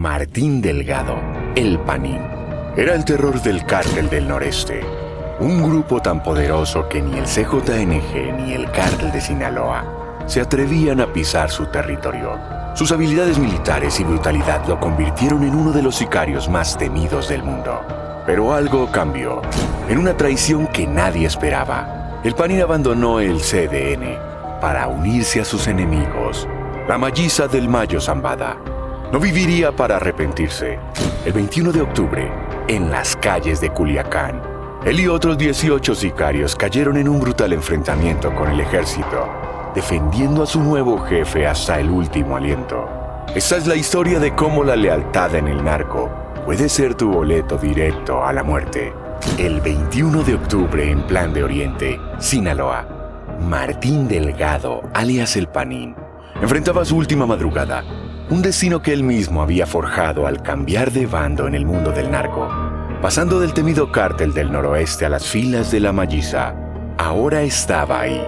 Martín Delgado, el Panín. Era el terror del Cártel del Noreste, un grupo tan poderoso que ni el CJNG ni el Cártel de Sinaloa se atrevían a pisar su territorio. Sus habilidades militares y brutalidad lo convirtieron en uno de los sicarios más temidos del mundo. Pero algo cambió. En una traición que nadie esperaba, el Panín abandonó el CDN para unirse a sus enemigos, la Malliza del Mayo Zambada. No viviría para arrepentirse. El 21 de octubre, en las calles de Culiacán, él y otros 18 sicarios cayeron en un brutal enfrentamiento con el ejército, defendiendo a su nuevo jefe hasta el último aliento. Esta es la historia de cómo la lealtad en el narco puede ser tu boleto directo a la muerte. El 21 de octubre, en Plan de Oriente, Sinaloa, Martín Delgado, alias el Panín, enfrentaba su última madrugada, un destino que él mismo había forjado al cambiar de bando en el mundo del narco, pasando del temido Cártel del Noroeste a las filas de la Malliza. Ahora estaba ahí,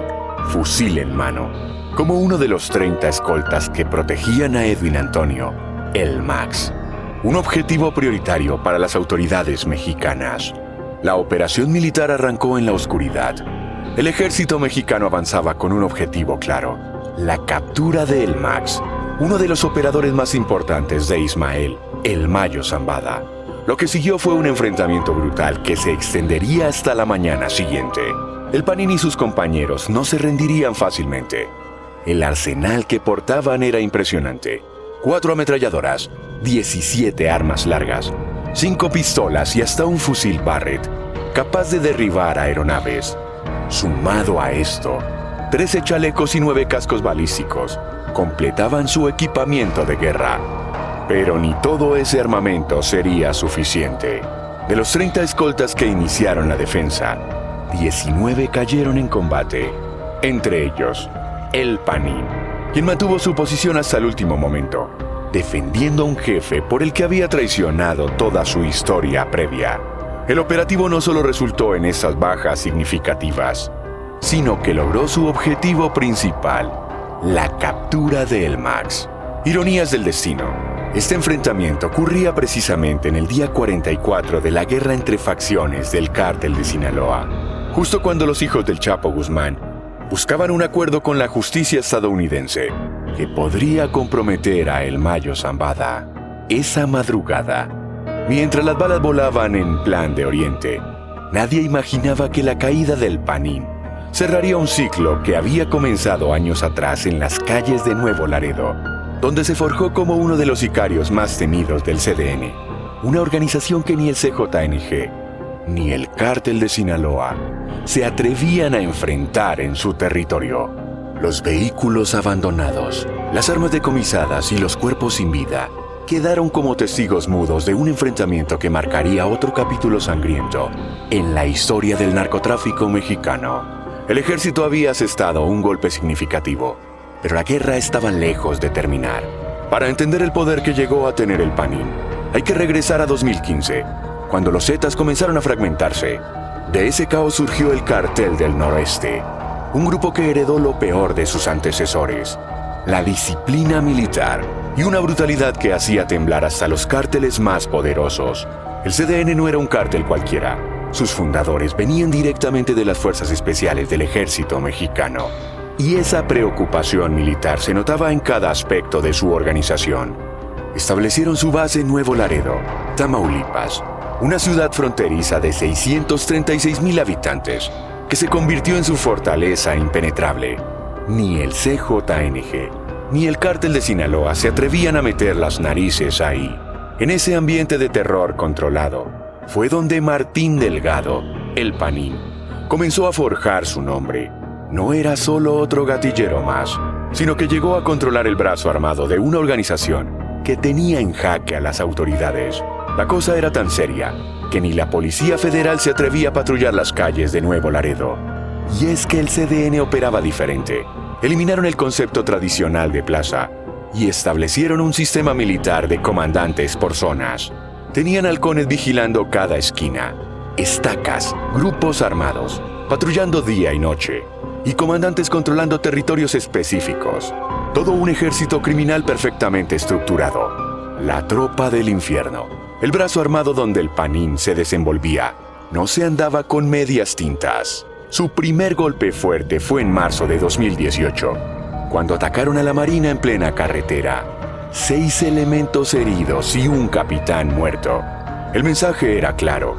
fusil en mano, como uno de los 30 escoltas que protegían a Edwin Antonio, el Max, un objetivo prioritario para las autoridades mexicanas. La operación militar arrancó en la oscuridad. El ejército mexicano avanzaba con un objetivo claro: la captura de El Max, uno de los operadores más importantes de Ismael, el Mayo Zambada. Lo que siguió fue un enfrentamiento brutal que se extendería hasta la mañana siguiente. El Panín y sus compañeros no se rendirían fácilmente. El arsenal que portaban era impresionante: 4 ametralladoras, 17 armas largas, 5 pistolas y hasta un fusil Barrett, capaz de derribar aeronaves. Sumado a esto, 13 chalecos y 9 cascos balísticos completaban su equipamiento de guerra. Pero ni todo ese armamento sería suficiente. De los 30 escoltas que iniciaron la defensa, 19 cayeron en combate. Entre ellos, el Panín, quien mantuvo su posición hasta el último momento, defendiendo a un jefe por el que había traicionado toda su historia previa. El operativo no solo resultó en esas bajas significativas, sino que logró su objetivo principal: la captura de El Max. Ironías del destino. Este enfrentamiento ocurría precisamente en el día 44 de la guerra entre facciones del Cártel de Sinaloa, justo cuando los hijos del Chapo Guzmán buscaban un acuerdo con la justicia estadounidense que podría comprometer a El Mayo Zambada. Esa madrugada, mientras las balas volaban en Plan de Oriente, nadie imaginaba que la caída del Panín cerraría un ciclo que había comenzado años atrás en las calles de Nuevo Laredo, donde se forjó como uno de los sicarios más temidos del CDN, una organización que ni el CJNG ni el Cártel de Sinaloa se atrevían a enfrentar en su territorio. Los vehículos abandonados, las armas decomisadas y los cuerpos sin vida quedaron como testigos mudos de un enfrentamiento que marcaría otro capítulo sangriento en la historia del narcotráfico mexicano. El ejército había asestado un golpe significativo, pero la guerra estaba lejos de terminar. Para entender el poder que llegó a tener el Panín, hay que regresar a 2015, cuando los Zetas comenzaron a fragmentarse. De ese caos surgió el Cártel del Noroeste, un grupo que heredó lo peor de sus antecesores: la disciplina militar y una brutalidad que hacía temblar hasta los cárteles más poderosos. El CDN no era un cártel cualquiera. Sus fundadores venían directamente de las fuerzas especiales del ejército mexicano. Y esa preocupación militar se notaba en cada aspecto de su organización. Establecieron su base en Nuevo Laredo, Tamaulipas, una ciudad fronteriza de 636,000 habitantes, que se convirtió en su fortaleza impenetrable. Ni el CJNG ni el Cártel de Sinaloa se atrevían a meter las narices ahí. En ese ambiente de terror controlado, fue donde Martín Delgado, el Panín, comenzó a forjar su nombre. No era solo otro gatillero más, sino que llegó a controlar el brazo armado de una organización que tenía en jaque a las autoridades. La cosa era tan seria que ni la Policía Federal se atrevía a patrullar las calles de Nuevo Laredo. Y es que el CDN operaba diferente. Eliminaron el concepto tradicional de plaza y establecieron un sistema militar de comandantes por zonas. Tenían halcones vigilando cada esquina, estacas, grupos armados, patrullando día y noche, y comandantes controlando territorios específicos. Todo un ejército criminal perfectamente estructurado. La tropa del infierno, el brazo armado donde el Panín se desenvolvía, no se andaba con medias tintas. Su primer golpe fuerte fue en marzo de 2018, cuando atacaron a la Marina en plena carretera. 6 elementos heridos y un capitán muerto. El mensaje era claro: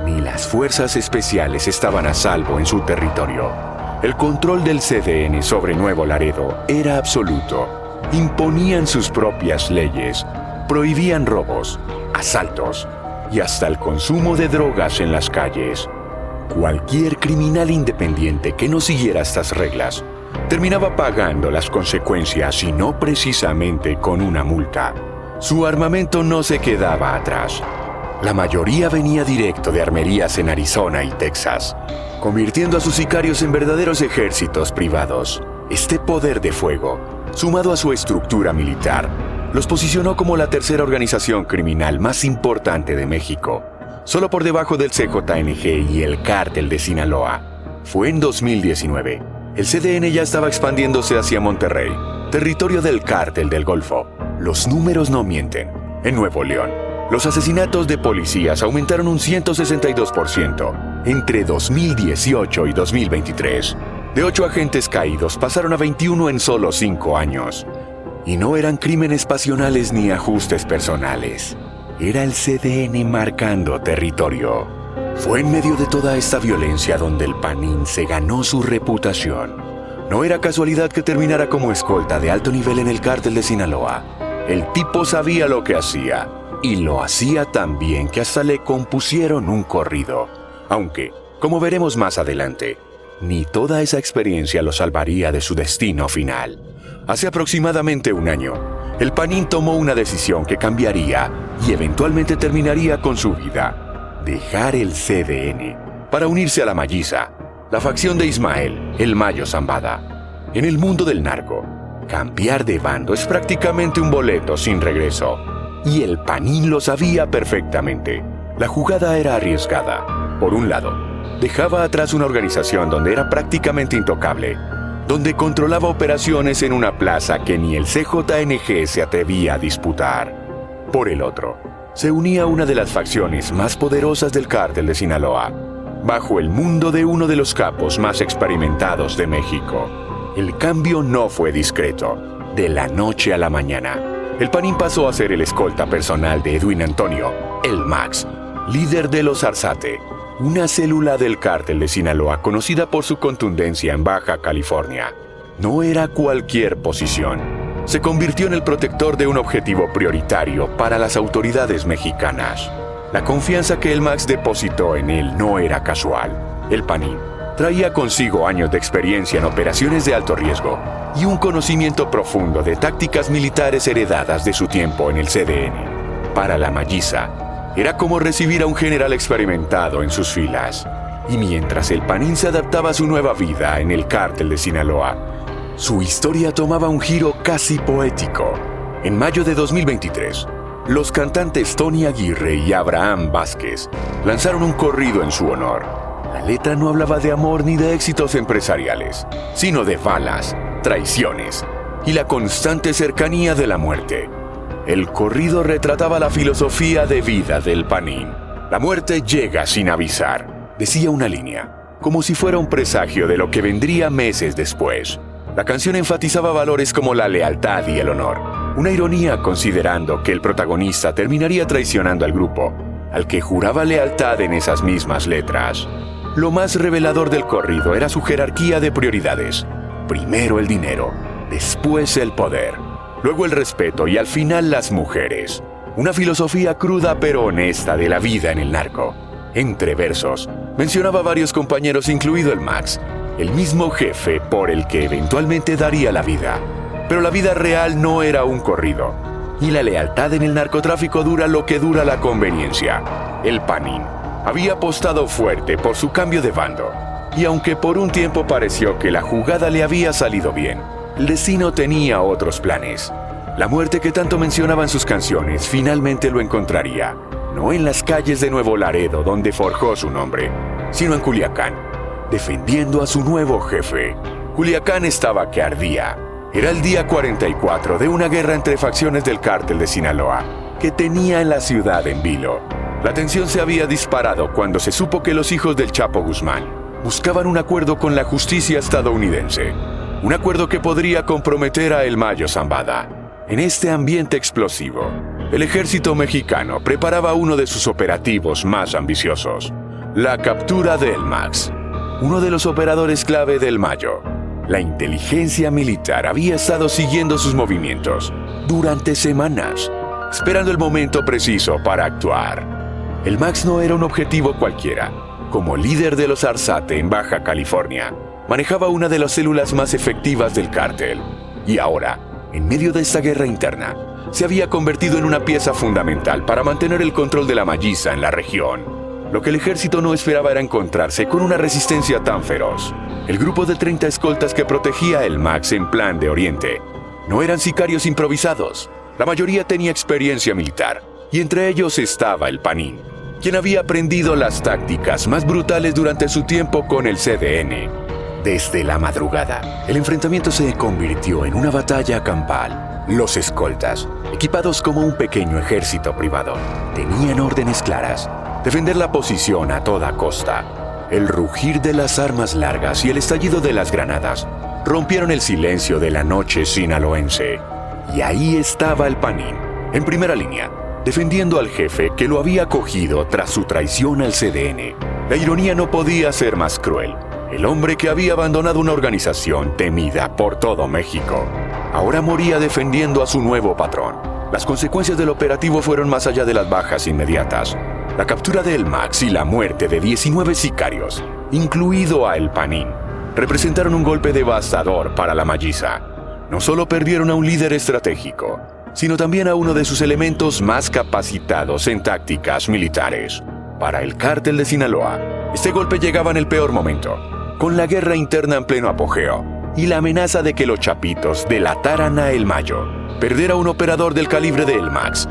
ni las fuerzas especiales estaban a salvo en su territorio. El control del CDN sobre Nuevo Laredo era absoluto. Imponían sus propias leyes, prohibían robos, asaltos y hasta el consumo de drogas en las calles. Cualquier criminal independiente que no siguiera estas reglas terminaba pagando las consecuencias y no precisamente con una multa. Su armamento no se quedaba atrás. La mayoría venía directo de armerías en Arizona y Texas, convirtiendo a sus sicarios en verdaderos ejércitos privados. Este poder de fuego, sumado a su estructura militar, los posicionó como la tercera organización criminal más importante de México, solo por debajo del CJNG y el Cártel de Sinaloa. Fue en 2019. El CDN ya estaba expandiéndose hacia Monterrey, territorio del Cártel del Golfo. Los números no mienten. En Nuevo León, los asesinatos de policías aumentaron un 162% entre 2018 y 2023. De 8 agentes caídos pasaron a 21 en solo 5 años. Y no eran crímenes pasionales ni ajustes personales. Era el CDN marcando territorio. Fue en medio de toda esta violencia donde el Panín se ganó su reputación. No era casualidad que terminara como escolta de alto nivel en el Cártel de Sinaloa. El tipo sabía lo que hacía, y lo hacía tan bien que hasta le compusieron un corrido. Aunque, como veremos más adelante, ni toda esa experiencia lo salvaría de su destino final. Hace aproximadamente un año, el Panín tomó una decisión que cambiaría y eventualmente terminaría con su vida: dejar el CDN para unirse a la Malliza, la facción de Ismael, el Mayo Zambada. En el mundo del narco, cambiar de bando es prácticamente un boleto sin regreso. Y el Panín lo sabía perfectamente. La jugada era arriesgada. Por un lado, dejaba atrás una organización donde era prácticamente intocable, donde controlaba operaciones en una plaza que ni el CJNG se atrevía a disputar. Por el otro, se unía a una de las facciones más poderosas del Cártel de Sinaloa, bajo el mundo de uno de los capos más experimentados de México. El cambio no fue discreto. De la noche a la mañana, el Panín pasó a ser el escolta personal de Edwin Antonio, el Max, líder de los Arzate, una célula del Cártel de Sinaloa conocida por su contundencia en Baja California. No era cualquier posición. Se convirtió en el protector de un objetivo prioritario para las autoridades mexicanas. La confianza que el Max depositó en él no era casual. El Panín traía consigo años de experiencia en operaciones de alto riesgo y un conocimiento profundo de tácticas militares heredadas de su tiempo en el CDN. Para la Malliza, era como recibir a un general experimentado en sus filas. Y mientras el Panín se adaptaba a su nueva vida en el Cártel de Sinaloa, su historia tomaba un giro casi poético. En mayo de 2023, los cantantes Tony Aguirre y Abraham Vázquez lanzaron un corrido en su honor. La letra no hablaba de amor ni de éxitos empresariales, sino de balas, traiciones y la constante cercanía de la muerte. El corrido retrataba la filosofía de vida del Panín. La muerte llega sin avisar, decía una línea, como si fuera un presagio de lo que vendría meses después. La canción enfatizaba valores como la lealtad y el honor, una ironía considerando que el protagonista terminaría traicionando al grupo, al que juraba lealtad en esas mismas letras. Lo más revelador del corrido era su jerarquía de prioridades. Primero el dinero, después el poder, luego el respeto y al final las mujeres. Una filosofía cruda pero honesta de la vida en el narco. Entre versos, mencionaba a varios compañeros, incluido el Max, el mismo jefe por el que eventualmente daría la vida. Pero la vida real no era un corrido. Y la lealtad en el narcotráfico dura lo que dura la conveniencia. El Panín había apostado fuerte por su cambio de bando. Y aunque por un tiempo pareció que la jugada le había salido bien, el destino tenía otros planes. La muerte que tanto mencionaba en sus canciones finalmente lo encontraría, no en las calles de Nuevo Laredo donde forjó su nombre, sino en Culiacán, defendiendo a su nuevo jefe. Culiacán estaba que ardía. Era el día 44 de una guerra entre facciones del Cártel de Sinaloa. que tenía en la ciudad en vilo. La tensión se había disparado cuando se supo que los hijos del Chapo Guzmán buscaban un acuerdo con la justicia estadounidense. Un acuerdo que podría comprometer a El Mayo Zambada. En este ambiente explosivo, el ejército mexicano preparaba uno de sus operativos más ambiciosos: la captura de El Max, uno de los operadores clave del Mayo. La inteligencia militar había estado siguiendo sus movimientos durante semanas, esperando el momento preciso para actuar. El Max no era un objetivo cualquiera. Como líder de los Arzate en Baja California, manejaba una de las células más efectivas del cártel. Y ahora, en medio de esta guerra interna, se había convertido en una pieza fundamental para mantener el control de la Mayiza en la región. Lo que el ejército no esperaba era encontrarse con una resistencia tan feroz. El grupo de 30 escoltas que protegía el Max en Plan de Oriente no eran sicarios improvisados. La mayoría tenía experiencia militar, y entre ellos estaba el Panín, quien había aprendido las tácticas más brutales durante su tiempo con el CDN. Desde la madrugada, el enfrentamiento se convirtió en una batalla campal. Los escoltas, equipados como un pequeño ejército privado, tenían órdenes claras: defender la posición a toda costa. El rugir de las armas largas y el estallido de las granadas rompieron el silencio de la noche sinaloense. Y ahí estaba el Panín, en primera línea, defendiendo al jefe que lo había acogido tras su traición al CDN. La ironía no podía ser más cruel. El hombre que había abandonado una organización temida por todo México, ahora moría defendiendo a su nuevo patrón. Las consecuencias del operativo fueron más allá de las bajas inmediatas. La captura de El Max y la muerte de 19 sicarios, incluido a El Panín, representaron un golpe devastador para la Mayiza. No solo perdieron a un líder estratégico, sino también a uno de sus elementos más capacitados en tácticas militares. Para el cártel de Sinaloa, este golpe llegaba en el peor momento, con la guerra interna en pleno apogeo y la amenaza de que los chapitos delataran a El Mayo. Perder a un operador del calibre de El Max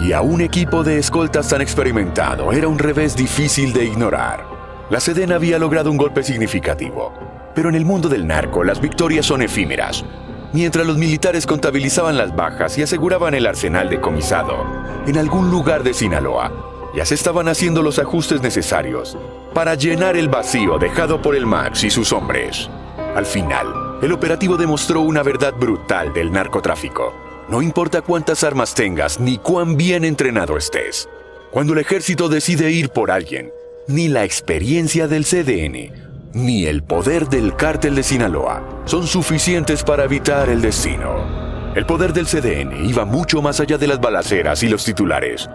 y a un equipo de escoltas tan experimentado era un revés difícil de ignorar. La Sedena había logrado un golpe significativo, pero en el mundo del narco las victorias son efímeras. Mientras los militares contabilizaban las bajas y aseguraban el arsenal decomisado, en algún lugar de Sinaloa ya se estaban haciendo los ajustes necesarios para llenar el vacío dejado por El Max y sus hombres. Al final, el operativo demostró una verdad brutal del narcotráfico. No importa cuántas armas tengas ni cuán bien entrenado estés. Cuando el ejército decide ir por alguien, ni la experiencia del CDN, ni el poder del cártel de Sinaloa son suficientes para evitar el destino. El poder del CDN iba mucho más allá de las balaceras y los titulares.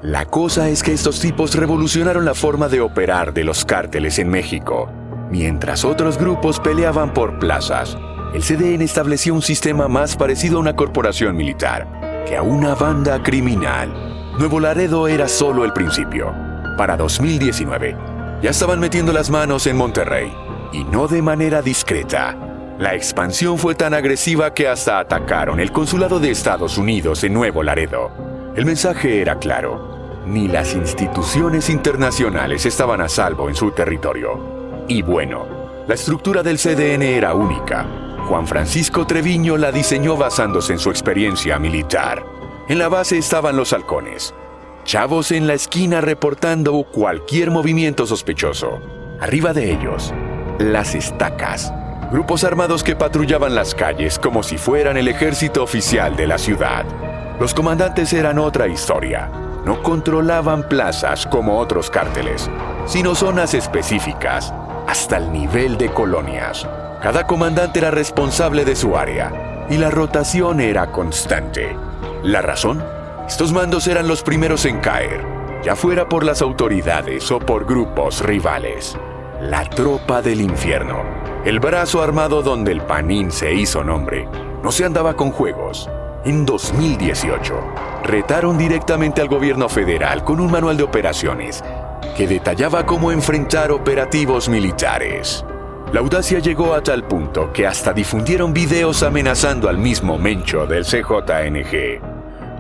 La cosa es que estos tipos revolucionaron la forma de operar de los cárteles en México. Mientras otros grupos peleaban por plazas, el CDN estableció un sistema más parecido a una corporación militar que a una banda criminal. Nuevo Laredo era solo el principio. Para 2019, ya estaban metiendo las manos en Monterrey, y no de manera discreta. La expansión fue tan agresiva que hasta atacaron el consulado de Estados Unidos en Nuevo Laredo. El mensaje era claro: ni las instituciones internacionales estaban a salvo en su territorio. Y bueno, la estructura del CDN era única. Juan Francisco Treviño la diseñó basándose en su experiencia militar. En la base estaban los halcones, chavos en la esquina reportando cualquier movimiento sospechoso. Arriba de ellos, las estacas, grupos armados que patrullaban las calles como si fueran el ejército oficial de la ciudad. Los comandantes eran otra historia. No controlaban plazas como otros cárteles, sino zonas específicas, hasta el nivel de colonias. Cada comandante era responsable de su área, y la rotación era constante. ¿La razón? Estos mandos eran los primeros en caer, ya fuera por las autoridades o por grupos rivales. La tropa del infierno, el brazo armado donde el Panín se hizo nombre, no se andaba con juegos. En 2018, retaron directamente al gobierno federal con un manual de operaciones que detallaba cómo enfrentar operativos militares. La audacia llegó a tal punto que hasta difundieron videos amenazando al mismo Mencho del CJNG.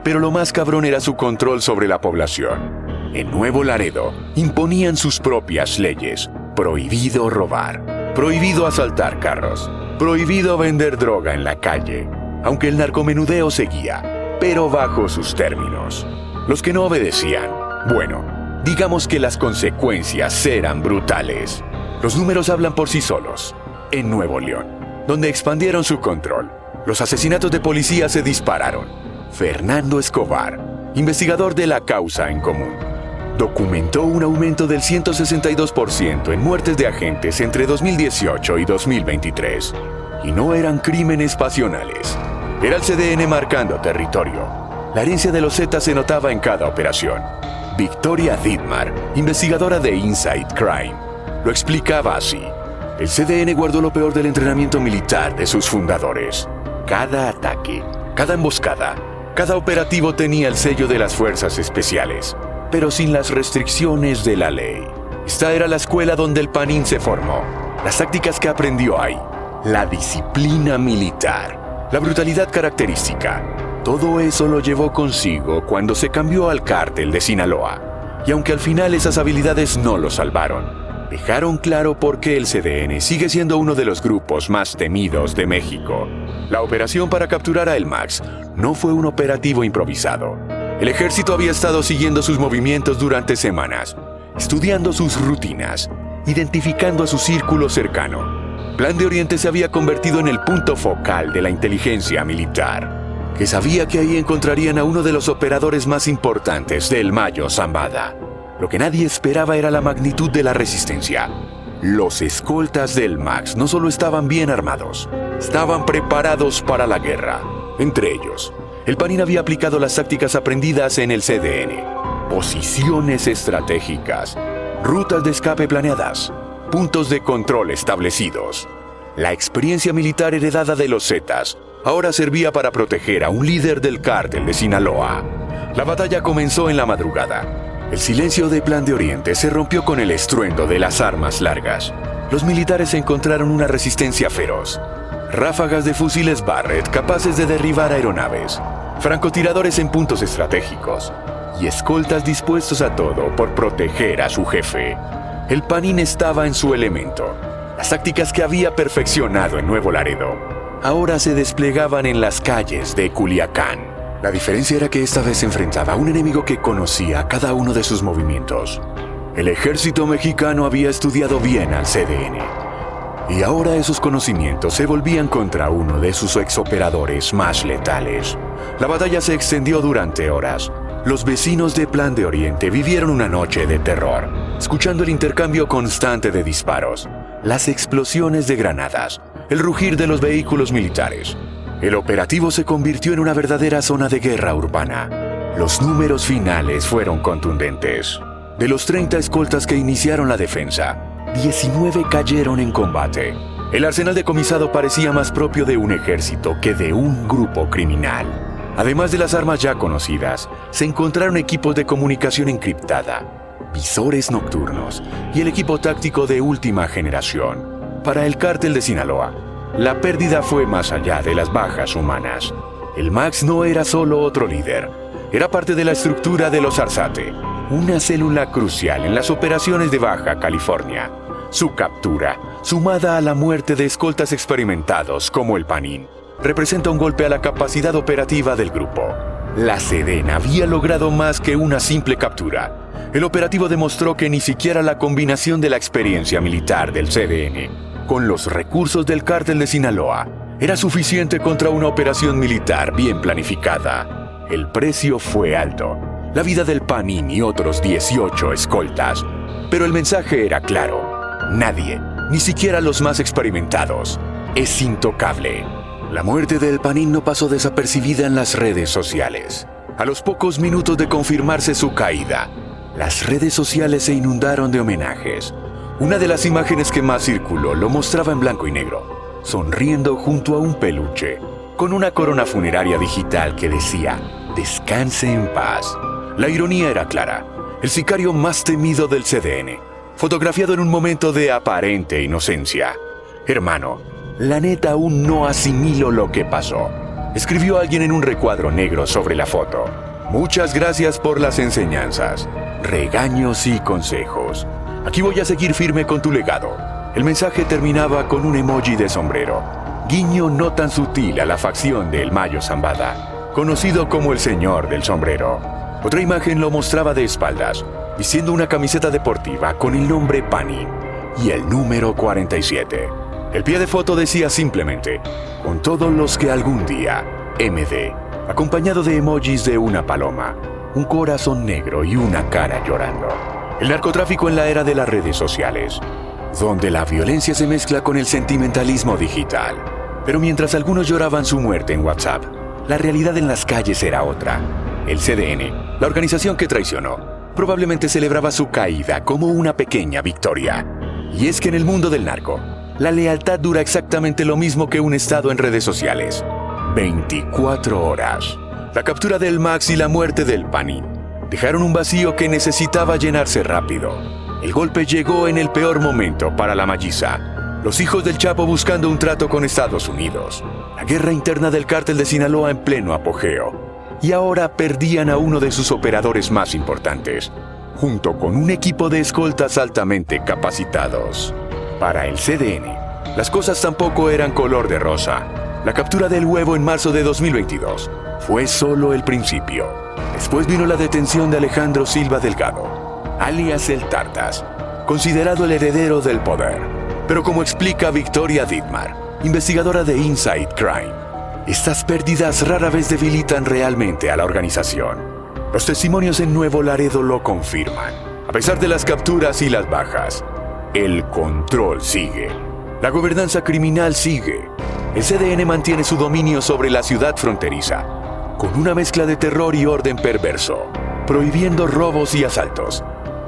Pero lo más cabrón era su control sobre la población. En Nuevo Laredo, imponían sus propias leyes. Prohibido robar, prohibido asaltar carros, prohibido vender droga en la calle. Aunque el narcomenudeo seguía, pero bajo sus términos. Los que no obedecían, bueno, digamos que las consecuencias eran brutales. Los números hablan por sí solos. En Nuevo León, donde expandieron su control, los asesinatos de policía se dispararon. Fernando Escobar, investigador de la causa en común, documentó un aumento del 162% en muertes de agentes entre 2018 y 2023. Y no eran crímenes pasionales. Era el CDN marcando territorio. La herencia de los Zetas se notaba en cada operación. Victoria Dittmar, investigadora de Inside Crime, lo explicaba así. El CDN guardó lo peor del entrenamiento militar de sus fundadores. Cada ataque, cada emboscada, cada operativo tenía el sello de las fuerzas especiales, pero sin las restricciones de la ley. Esta era la escuela donde el Panín se formó, las tácticas que aprendió ahí, la disciplina militar, la brutalidad característica. Todo eso lo llevó consigo cuando se cambió al cártel de Sinaloa. Y aunque al final esas habilidades no lo salvaron, dejaron claro por qué el CDN sigue siendo uno de los grupos más temidos de México. La operación para capturar a El Max no fue un operativo improvisado. El ejército había estado siguiendo sus movimientos durante semanas, estudiando sus rutinas, identificando a su círculo cercano. Plan de Oriente se había convertido en el punto focal de la inteligencia militar, que sabía que ahí encontrarían a uno de los operadores más importantes del Mayo Zambada. Lo que nadie esperaba era la magnitud de la resistencia. Los escoltas del Max no solo estaban bien armados, estaban preparados para la guerra. Entre ellos, el Panín había aplicado las tácticas aprendidas en el CDN. Posiciones estratégicas, rutas de escape planeadas, puntos de control establecidos. La experiencia militar heredada de los Zetas ahora servía para proteger a un líder del cártel de Sinaloa. La batalla comenzó en la madrugada. El silencio de Plan de Oriente se rompió con el estruendo de las armas largas. Los militares encontraron una resistencia feroz. Ráfagas de fusiles Barrett capaces de derribar aeronaves, francotiradores en puntos estratégicos y escoltas dispuestos a todo por proteger a su jefe. El Panín estaba en su elemento. Las tácticas que había perfeccionado en Nuevo Laredo ahora se desplegaban en las calles de Culiacán. La diferencia era que esta vez se enfrentaba a un enemigo que conocía cada uno de sus movimientos. El ejército mexicano había estudiado bien al CDN, y ahora esos conocimientos se volvían contra uno de sus exoperadores más letales. La batalla se extendió durante horas. Los vecinos de Plan de Oriente vivieron una noche de terror, escuchando el intercambio constante de disparos, las explosiones de granadas, el rugir de los vehículos militares. El operativo se convirtió en una verdadera zona de guerra urbana. Los números finales fueron contundentes. De los 30 escoltas que iniciaron la defensa, 19 cayeron en combate. El arsenal decomisado parecía más propio de un ejército que de un grupo criminal. Además de las armas ya conocidas, se encontraron equipos de comunicación encriptada, visores nocturnos y el equipo táctico de última generación. Para el cártel de Sinaloa, la pérdida fue más allá de las bajas humanas. El Max no era solo otro líder, era parte de la estructura de los Arzate, una célula crucial en las operaciones de Baja California. Su captura, sumada a la muerte de escoltas experimentados como el Panín, representa un golpe a la capacidad operativa del grupo. La Sedena había logrado más que una simple captura. El operativo demostró que ni siquiera la combinación de la experiencia militar del CDN con los recursos del cártel de Sinaloa era suficiente contra una operación militar bien planificada. El precio fue alto, la vida del Panín y otros 18 escoltas, pero el mensaje era claro: nadie, ni siquiera los más experimentados, es intocable. La muerte del Panín no pasó desapercibida en las redes sociales. A los pocos minutos de confirmarse su caída, las redes sociales se inundaron de homenajes. Una de las imágenes que más circuló lo mostraba en blanco y negro, sonriendo junto a un peluche, con una corona funeraria digital que decía: «Descanse en paz». La ironía era clara. El sicario más temido del CDN, fotografiado en un momento de aparente inocencia. «Hermano, la neta aún no asimilo lo que pasó», escribió alguien en un recuadro negro sobre la foto. «Muchas gracias por las enseñanzas, regaños y consejos. Aquí voy a seguir firme con tu legado». El mensaje terminaba con un emoji de sombrero, guiño no tan sutil a la facción del Mayo Zambada. conocido como el Señor del Sombrero. Otra imagen lo mostraba de espaldas, vistiendo una camiseta deportiva con el nombre Panin y el número 47. El pie de foto decía simplemente, con todos los que algún día, MD, acompañado de emojis de una paloma, un corazón negro y una cara llorando. El narcotráfico en la era de las redes sociales, donde la violencia se mezcla con el sentimentalismo digital. Pero mientras algunos lloraban su muerte en WhatsApp, la realidad en las calles era otra. El CDN, la organización que traicionó, probablemente celebraba su caída como una pequeña victoria. Y es que en el mundo del narco, la lealtad dura exactamente lo mismo que un estado en redes sociales. 24 horas. La captura del Max y la muerte del Panin dejaron un vacío que necesitaba llenarse rápido. El golpe llegó en el peor momento para la Malliza. Los hijos del Chapo buscando un trato con Estados Unidos. La guerra interna del cártel de Sinaloa en pleno apogeo. Y ahora perdían a uno de sus operadores más importantes, junto con un equipo de escoltas altamente capacitados. Para el CDN, las cosas tampoco eran color de rosa. La captura del Huevo en marzo de 2022 fue solo el principio. Después vino la detención de Alejandro Silva Delgado, alias el Tartas, considerado el heredero del poder. Pero como explica Victoria Dittmar, investigadora de Inside Crime, estas pérdidas rara vez debilitan realmente a la organización. Los testimonios en Nuevo Laredo lo confirman. A pesar de las capturas y las bajas, el control sigue. La gobernanza criminal sigue. El CDN mantiene su dominio sobre la ciudad fronteriza, con una mezcla de terror y orden perverso, prohibiendo robos y asaltos,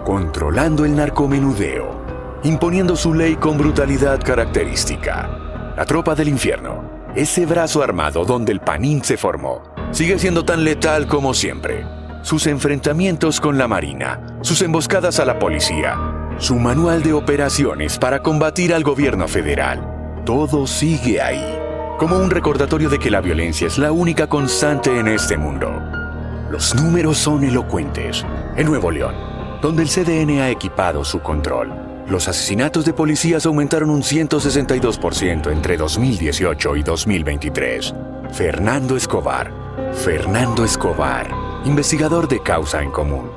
controlando el narcomenudeo, imponiendo su ley con brutalidad característica. La tropa del infierno, ese brazo armado donde el Panin se formó, sigue siendo tan letal como siempre. Sus enfrentamientos con la Marina, sus emboscadas a la policía, su manual de operaciones para combatir al gobierno federal, todo sigue ahí, como un recordatorio de que la violencia es la única constante en este mundo. Los números son elocuentes. En Nuevo León, donde el CDN ha equipado su control, los asesinatos de policías aumentaron un 162% entre 2018 y 2023. Fernando Escobar, investigador de Causa en Común,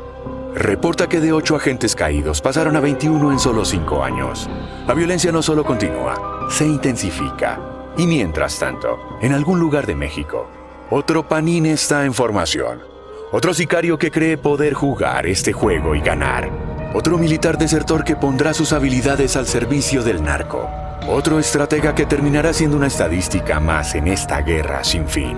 reporta que de 8 agentes caídos pasaron a 21 en solo 5 años. La violencia no solo continúa, se intensifica. Y mientras tanto, en algún lugar de México, otro Panin está en formación. Otro sicario que cree poder jugar este juego y ganar. Otro militar desertor que pondrá sus habilidades al servicio del narco. Otro estratega que terminará siendo una estadística más en esta guerra sin fin.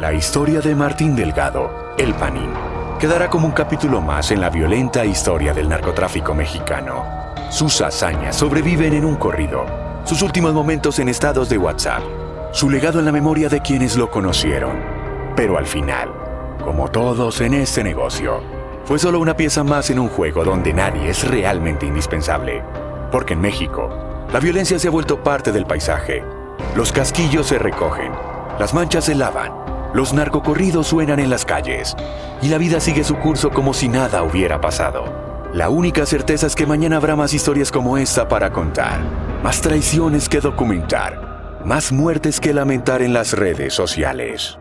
La historia de Martín Delgado, el Panin, quedará como un capítulo más en la violenta historia del narcotráfico mexicano. Sus hazañas sobreviven en un corrido, sus últimos momentos en estados de WhatsApp, su legado en la memoria de quienes lo conocieron. Pero al final, como todos en este negocio, fue solo una pieza más en un juego donde nadie es realmente indispensable. Porque en México, la violencia se ha vuelto parte del paisaje. Los casquillos se recogen, las manchas se lavan, los narcocorridos suenan en las calles, y la vida sigue su curso como si nada hubiera pasado. La única certeza es que mañana habrá más historias como esta para contar, más traiciones que documentar, más muertes que lamentar en las redes sociales.